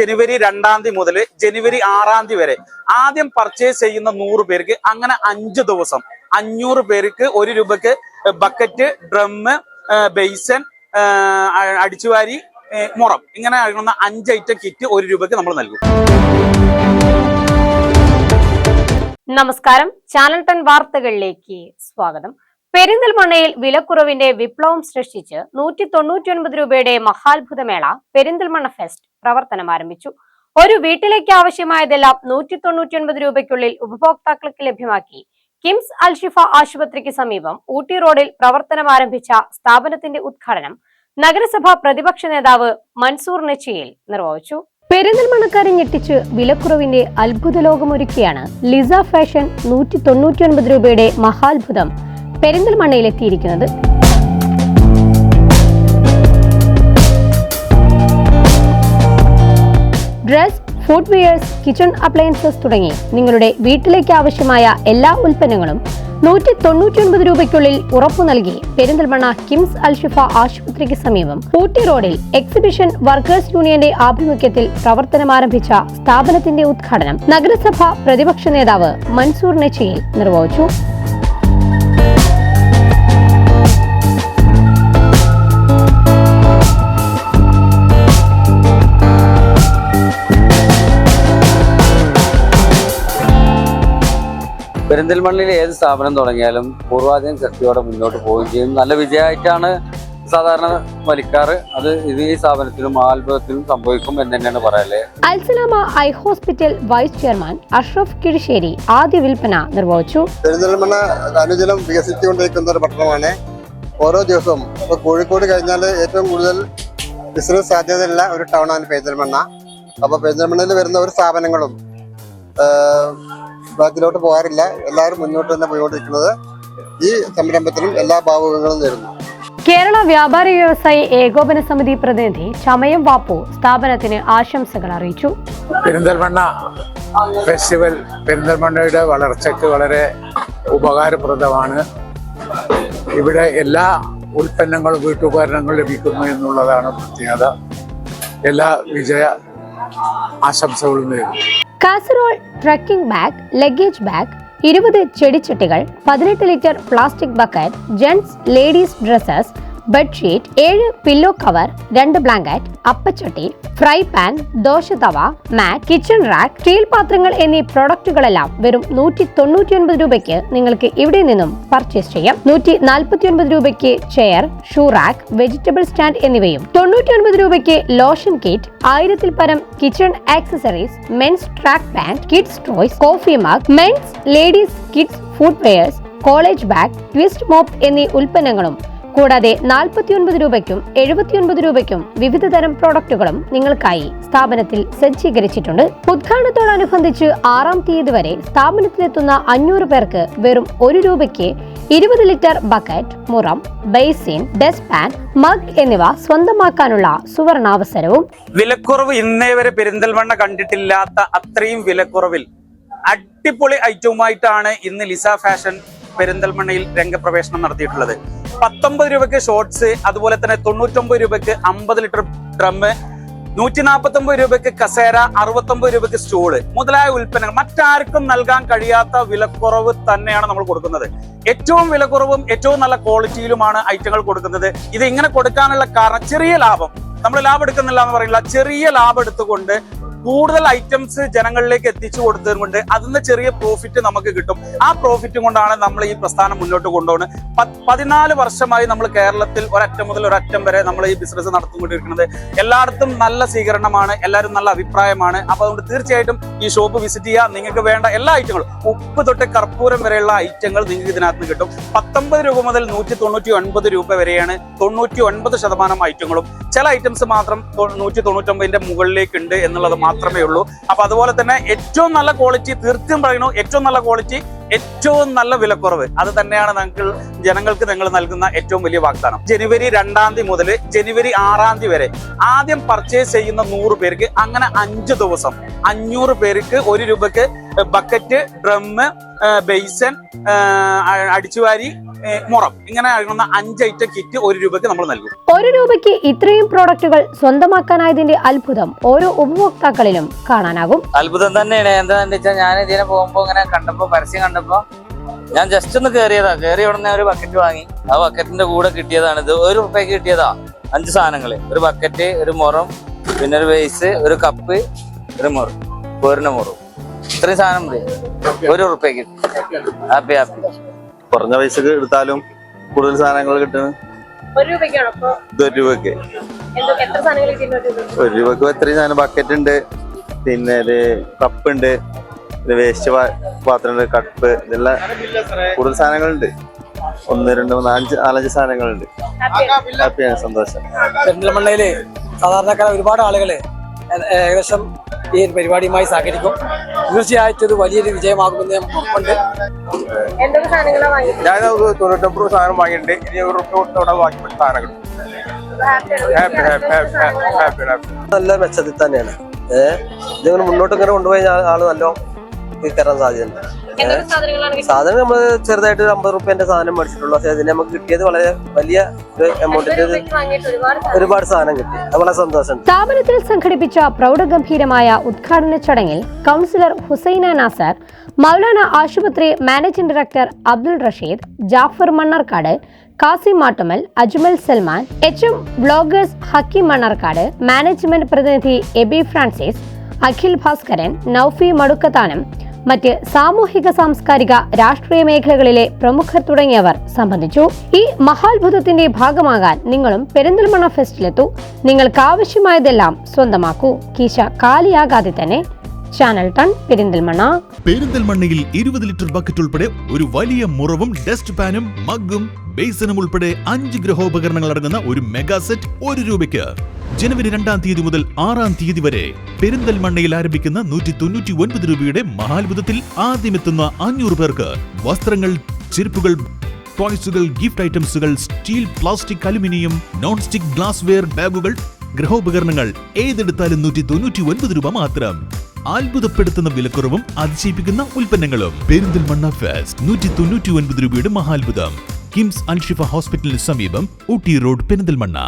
ജനുവരി 2-ാം തീയതി മുതൽ ജനുവരി 6-ാം തീയതി വരെ ആദ്യം പർച്ചേസ് ചെയ്യുന്ന 100 പേർക്ക് അങ്ങനെ 5 ദിവസം 500 പേർക്ക് 1 രൂപക്ക് ബക്കറ്റ്, ഡ്രം, ബേസൻ, അടിച്ചുവാരി, മുറം ഇങ്ങനെ ആകുന്ന 5 ഐറ്റം കിറ്റ് 1 രൂപക്ക് നമ്മൾ നൽകും. നമസ്കാരം, ചാനൽ 10 വാർത്തകളിലേക്ക് സ്വാഗതം. പെരിന്തൽമണ്ണയിൽ വിലക്കുറവിന്റെ വിപ്ലവം സൃഷ്ടിച്ച് 199 രൂപയുടെ മഹാത്ഭുതമേള പെരിന്തൽമണ്ണ ഫെസ്റ്റ് പ്രവർത്തനം ആരംഭിച്ചു. ഒരു വീട്ടിലേക്ക് ആവശ്യമായതെല്ലാം 199 രൂപയ്ക്കുള്ളിൽ ഉപഭോക്താക്കൾക്ക് ലഭ്യമാക്കി കിംസ് അൽഷിഫ ആശുപത്രിക്ക് സമീപം ഊട്ടി റോഡിൽ പ്രവർത്തനം ആരംഭിച്ച സ്ഥാപനത്തിന്റെ ഉദ്ഘാടനം നഗരസഭാ പ്രതിപക്ഷ നേതാവ് മൻസൂർ നെച്ചിയിൽ നിർവഹിച്ചു. പെരിന്തൽമണ്ണക്കാരെ ഞെട്ടിച്ച് വിലക്കുറവിന്റെ അത്ഭുത ലോകമൊരുക്കിയാണ് ലിസ ഫാഷൻ 199 രൂപയുടെ മഹാത്ഭുതം പെരിന്തൽമണ്ണയിലെത്തിയിരിക്കുന്നത്. ഡ്രസ്, ഫുഡ്വെയർസ്, കിച്ചൺ അപ്ലയൻസസ് തുടങ്ങി നിങ്ങളുടെ വീട്ടിലേക്ക് ആവശ്യമായ എല്ലാ ഉൽപ്പന്നങ്ങളും 199 രൂപയ്ക്കുള്ളിൽ ഉറപ്പു നൽകി പെരിന്തൽമണ്ണ കിംസ് അൽഷിഫ ആശുപത്രിക്ക് സമീപം ഊട്ടി റോഡിൽ എക്സിബിഷൻ വർക്കേഴ്സ് യൂണിയന്റെ ആഭിമുഖ്യത്തിൽ പ്രവർത്തനം ആരംഭിച്ച സ്ഥാപനത്തിന്റെ ഉദ്ഘാടനം നഗരസഭ പ്രതിപക്ഷ നേതാവ് മൻസൂർ നെച്ചിയിൽ നിർവഹിച്ചു. പെരിന്തൽമണ്ണയിൽ ഏത് സ്ഥാപനം തുടങ്ങിയാലും പൂർവാധികം ശക്തിയോടെ മുന്നോട്ട് പോവുകയും ചെയ്യും. നല്ല വിജയമായിട്ടാണ് സാധാരണ വലിക്കാറ്. അത് ഈ സ്ഥാപനത്തിലും ആത്ഭുതത്തിലും സംഭവിക്കും എന്ന് തന്നെയാണ് പറയല്. Alsalama eye hospital vice chairman Ashraf Kizhissery ആദ്യ വിൽപ്പന നിർവഹിച്ചു. പെരിന്തൽമണ്ണ അനുദിനം വികസിച്ചുകൊണ്ടിരിക്കുന്ന ഒരു പട്ടണമാണ്. ഓരോ ദിവസവും ഇപ്പോൾ കോഴിക്കോട് കഴിഞ്ഞാൽ ഏറ്റവും കൂടുതൽ ബിസിനസ് സാധ്യതയുള്ള ഒരു ടൗണാണ് പെരിന്തൽമണ്ണ. അപ്പോൾ പെരിന്തൽമണ്ണയിൽ വരുന്ന ഒരു സ്ഥാപനങ്ങളും ബാക്കിലോട്ട് പോകാറില്ല. എല്ലാവരും മുന്നോട്ട് തന്നെ പോയിക്കൊണ്ടിരിക്കുന്നത്. ഈ സംരംഭത്തിനും എല്ലാ ഭാവുകങ്ങളും നേരുന്നു. കേരള വ്യാപാരി വ്യവസായി ഏകോപന സമിതി പ്രതിനിധി ചമയം വാപ്പു സ്ഥാപനത്തിന് ആശംസകൾ അറിയിച്ചു. പെരിന്തൽമണ്ണ ഫെസ്റ്റിവൽ പെരിന്തൽമണ്ണയുടെ വളർച്ചയ്ക്ക് വളരെ ഉപകാരപ്രദമാണ്. ഇവിടെ എല്ലാ ഉൽപ്പന്നങ്ങളും വീട്ടുപകരണങ്ങളും ലഭിക്കുന്നു എന്നുള്ളതാണ് പ്രത്യേകത. എല്ലാ വിജയ ആശംസകളും നേരുന്നു. Casserole, trekking bag, luggage bag, 20 ചെടിച്ചട്ടികൾ, 18 litre plastic bucket, gents ladies dresses, bedsheet, 7 pillow cover, 2 blanket, അപ്പച്ചട്ടി, fry pan, dosa tawa, mat, kitchen rack, steel പാത്രങ്ങൾ എന്നീ പ്രൊഡക്റ്റുകളെല്ലാം വെറും 199 രൂപയ്ക്ക് നിങ്ങൾക്ക് ഇവിടെ നിന്നും പർച്ചേസ് ചെയ്യാം. 149 രൂപയ്ക്ക് chair, shoe rack, vegetable stand എന്നിവയും, 99 രൂപയ്ക്ക് ലോഷൻ കിറ്റ്, 1000-ൽ പരം kitchen accessories, men's track pant, kids toys, coffee mug, men's ladies kids footwears, college bag, twist mop എന്നീ ഉൽപ്പന്നങ്ങളും കൂടാതെ 49 രൂപയ്ക്കും 79 രൂപയ്ക്കും വിവിധ തരം പ്രോഡക്റ്റുകളും നിങ്ങൾക്കായി സ്ഥാപനത്തിൽ സജ്ജീകരിച്ചിട്ടുണ്ട്. ഉദ്ഘാടനത്തോടനുബന്ധിച്ച് 6-ാം തീയതി വരെ സ്ഥാപനത്തിലെത്തുന്ന 500 പേർക്ക് വെറും 1 രൂപയ്ക്ക് 20 ലിറ്റർ ബക്കറ്റ്, മുറം, ബേസിൻ, ഡസ്റ്റ് പാൻ, മഗ് എന്നിവ സ്വന്തമാക്കാനുള്ള സുവർണാവസരവും. വിലക്കുറവ് ഇന്നേ വരെ പെരിന്തൽമണ്ണ കണ്ടിട്ടില്ലാത്ത അത്രയും വിലക്കുറവിൽ അടിപൊളി ഐറ്റവുമായിട്ടാണ് ഇന്ന് ലിസ ഫാഷൻ പെരിന്തൽമണ്ണയിൽ രംഗപ്രവേശനം നടത്തിയിട്ടുള്ളത്. 19 രൂപയ്ക്ക് ഷോർട്സ്, അതുപോലെ തന്നെ 99 രൂപയ്ക്ക് 50 ലിറ്റർ ഡ്രം, 149 രൂപയ്ക്ക് കസേര, 69 രൂപയ്ക്ക് സ്റ്റൂള് മുതലായ ഉൽപ്പന്നങ്ങൾ മറ്റാർക്കും നൽകാൻ കഴിയാത്ത വിലക്കുറവ് തന്നെയാണ് നമ്മൾ കൊടുക്കുന്നത്. ഏറ്റവും വിലക്കുറവും ഏറ്റവും നല്ല ക്വാളിറ്റിയിലുമാണ് ഐറ്റങ്ങൾ കൊടുക്കുന്നത്. ഇത് ഇങ്ങനെ കൊടുക്കാനുള്ള കാരണം ചെറിയ ലാഭം, നമ്മൾ ലാഭം എടുക്കുന്നില്ല എന്ന് പറയില്ല, ചെറിയ ലാഭം എടുത്തുകൊണ്ട് കൂടുതൽ ഐറ്റംസ് ജനങ്ങളിലേക്ക് എത്തിച്ചു കൊടുത്തതുകൊണ്ട് അതിന് ചെറിയ പ്രോഫിറ്റ് നമുക്ക് കിട്ടും. ആ പ്രോഫിറ്റും കൊണ്ടാണ് നമ്മൾ ഈ പ്രസ്ഥാനം മുന്നോട്ട് കൊണ്ടുപോകുന്നത്. 14 വർഷമായി നമ്മൾ കേരളത്തിൽ ഒരറ്റം മുതൽ ഒരറ്റം വരെ നമ്മൾ ഈ ബിസിനസ് നടത്തിക്കൊണ്ടിരിക്കുന്നത്. എല്ലായിടത്തും നല്ല സ്വീകരണമാണ്, എല്ലാവരും നല്ല അഭിപ്രായമാണ്. അപ്പൊ അതുകൊണ്ട് തീർച്ചയായിട്ടും ഈ ഷോപ്പ് വിസിറ്റ് ചെയ്യുക. നിങ്ങൾക്ക് വേണ്ട എല്ലാ ഐറ്റങ്ങളും, ഉപ്പ് തൊട്ട് കർപ്പൂരം വരെയുള്ള ഐറ്റങ്ങൾ നിങ്ങൾക്ക് ഇതിനകത്ത് കിട്ടും. 19 രൂപ മുതൽ 199 രൂപ വരെയാണ് 99% ഐറ്റങ്ങളും. ചില ഐറ്റംസ് മാത്രം 199ന്റെ മുകളിലേക്ക് ഉണ്ട് എന്നുള്ളത് മാത്രമേ ഉള്ളൂ. അപ്പൊ അതുപോലെ തന്നെ ഏറ്റവും നല്ല ക്വാളിറ്റി, തീർച്ചയായും പറയുന്നു, ഏറ്റവും നല്ല ക്വാളിറ്റി ഏറ്റവും നല്ല വിലക്കുറവ് അത് തന്നെയാണ് ജനങ്ങൾക്ക് നിങ്ങൾ നൽകുന്ന ഏറ്റവും വലിയ വാഗ്ദാനം. ജനുവരി 2-ാം തീയതി മുതൽ ജനുവരി 6-ാം തീയതി വരെ ആദ്യം പർച്ചേസ് ചെയ്യുന്ന 100 പേർക്ക് അങ്ങനെ 5 ദിവസം 500 പേർക്ക് 1 രൂപക്ക് ബക്കറ്റ്, ഡ്രമ്മ്, ബേസൻ, അടിച്ചുവാരി, മുറം ഇങ്ങനെ ആകുന്ന 5 ഐറ്റം കിറ്റ് 1 രൂപയ്ക്ക് നമ്മൾ നൽകും. 1 രൂപയ്ക്ക് ഇത്രയും പ്രോഡക്റ്റുകൾ സ്വന്തമാക്കാനായതിന്റെ അത്ഭുതം ഓരോ ഉപഭോക്താക്കളിലും കാണാനാകും. അത്ഭുതം തന്നെയാണ്. എന്താണെന്ന് വെച്ചാൽ ഞാൻ ഇതിനെ പോകുമ്പോ ഇങ്ങനെ കണ്ടപ്പോ, പരസ്യം കണ്ടപ്പോ ഞാൻ ജസ്റ്റ് ഒന്ന് കയറി ഉടനെ ഒരു ബക്കറ്റ് വാങ്ങി. ആ ബക്കറ്റിന്റെ കൂടെ കിട്ടിയതാണ് ഇത്. 1 രൂപയ്ക്ക് കിട്ടിയതാ 5 സാധനങ്ങള്. ഒരു ബക്കറ്റ്, ഒരു മുറം, പിന്നെ ഒരു ബേസ്, ഒരു കപ്പ്, ഒരു മുറം, പോരിന മുറം, ഇത്രയും സാധനം മതി 1 രൂപയ്ക്ക്. Happy happy. കുറഞ്ഞ പൈസക്ക് എടുത്താലും കൂടുതൽ സാധനങ്ങൾ കിട്ടുന്നു. 1 രൂപയ്ക്കാണോ? 1 രൂപക്ക് എത്ര സാധനങ്ങൾ കിട്ടുന്നു? 1 രൂപക്ക് ഇത്രയും സാധനം. ബക്കറ്റ് ഉണ്ട്, പിന്നെ ഒരു കപ്പ് ഉണ്ട്, വേസ്റ്റ് പാത്രം ഉണ്ട്, കപ്പ്, ഇതെല്ലാം കൂടുതൽ സാധനങ്ങളുണ്ട്. 1, 2, 3, 4, 5 സാധനങ്ങളുണ്ട്. ഹാപ്പിയാണ്, സന്തോഷം. പെരിന്തൽമണ്ണയില് സാധാരണക്കാർ ഒരുപാട് ആളുകള് ഏകദേശം ഈ പരിപാടിയുമായി സഹകരിക്കും. തീർച്ചയായിട്ടും ഇത് വലിയൊരു വിജയമാകുമെന്ന് ഞാൻ ഉറപ്പുണ്ട്. എന്തൊക്കെ സാധനങ്ങളാണ് വാങ്ങിയത്? ഞാൻ 99 സാധനം വാങ്ങിയിട്ടുണ്ട്. ഇനി 1 രൂപ കൊടുത്തോടെ ബാക്കി സാധനങ്ങൾ. നല്ല മെച്ചത്തിൽ തന്നെയാണ്. ഇതിങ്ങനെ മുന്നോട്ട് ഇങ്ങനെ കൊണ്ടുപോയി ആള് നല്ല കയറാൻ സാധ്യതയുണ്ട്. എന്തൊക്കെ സാധനങ്ങളാണ് കിട്ടുന്നത്? സാധനം നമ്മള് ചെറുതായിട്ട് 50 രൂപേന്റെ സാധനം മേടിച്ചിട്ടുള്ളൂ. പക്ഷെ അതിന് നമുക്ക് കിട്ടിയത് വളരെ വലിയ ഒരു എമൗണ്ടിന്റെ വാങ്ങിയിട്ട് ഒരുപാട് സാധനം കിട്ടി. അത് വളരെ സന്തോഷം. സ്ഥാപനത്തിൽ സംഘടിപ്പിച്ച പ്രൗഢഗംഭീരമായ ഉദ്ഘാടന ചടങ്ങിൽ കൗൺസിലർ ഹുസൈന നാസർ, മൗലാന ആശുപത്രി managing director Abdul Rasheed, Jafar Mannarkkad, Kasim Mattummal, Ajmal Salman, HM vloggers Hakeem Mannarkkad, management പ്രതിനിധി എബി ഫ്രാൻസിസ്, അഖിൽ ഭാസ്കരൻ, നൌഫി മടുക്കത്താനം, മറ്റ് സാമൂഹിക സാംസ്കാരിക രാഷ്ട്രീയ മേഖലകളിലെ പ്രമുഖർ തുടങ്ങിയവർ സംബന്ധിച്ചു. ഈ മഹാത്ഭുതത്തിന്റെ ഭാഗമാകാൻ നിങ്ങളും പെരിന്തൽമണ്ണ ഫെസ്റ്റിലെത്തൂ. നിങ്ങൾക്ക് ആവശ്യമായതെല്ലാം സ്വന്തമാക്കൂ. കീശ കാലിയാകാതെ തന്നെ. Channel ton Perinthalmanna. പെരിന്തൽമണ്ണയിൽ 20 ലിറ്റർ ബക്കറ്റ് ഉൾപ്പെടെ ഒരു വലിയ മുറവും ഡസ്റ്റ് പാനും മഗ്ഗും ബേസനും ഉൾപ്പെടെ 5 ഗൃഹോപകരണങ്ങൾ അടങ്ങുന്ന ഒരു മെഗാ സെറ്റ് 1 രൂപയ്ക്ക്. ജനുവരി 2-ാം തീയതി മുതൽ 6-ാം തീയതി വരെ പെരിന്തൽമണ്ണയിൽ ആരംഭിക്കുന്ന 199 രൂപയുടെ മഹാത്ഭുതത്തിൽ ആദ്യമെത്തുന്ന 500 പേർക്ക് വസ്ത്രങ്ങൾ, ചെരുപ്പുകൾ, ടോയ്സുകൾ, ഗിഫ്റ്റ് ഐറ്റംസുകൾ, steel, plastic, aluminium, non stick glassware, ബാഗുകൾ, ഗൃഹോപകരണങ്ങൾ ഏതെടുത്താലും 199 രൂപ മാത്രം. അത്ഭുതപ്പെടുത്തുന്ന വിലക്കുറവും അതിശയിപ്പിക്കുന്ന ഉൽപ്പന്നങ്ങളും. പെരിന്തൽമണ്ണ ഫെസ്റ്റ് 199 രൂപയുടെ മഹാത്ഭുതം. കിംസ് അൽഷിഫ ഹോസ്പിറ്റലിന് സമീപം, ഊട്ടി റോഡ്, പെരിന്തൽമണ്ണ.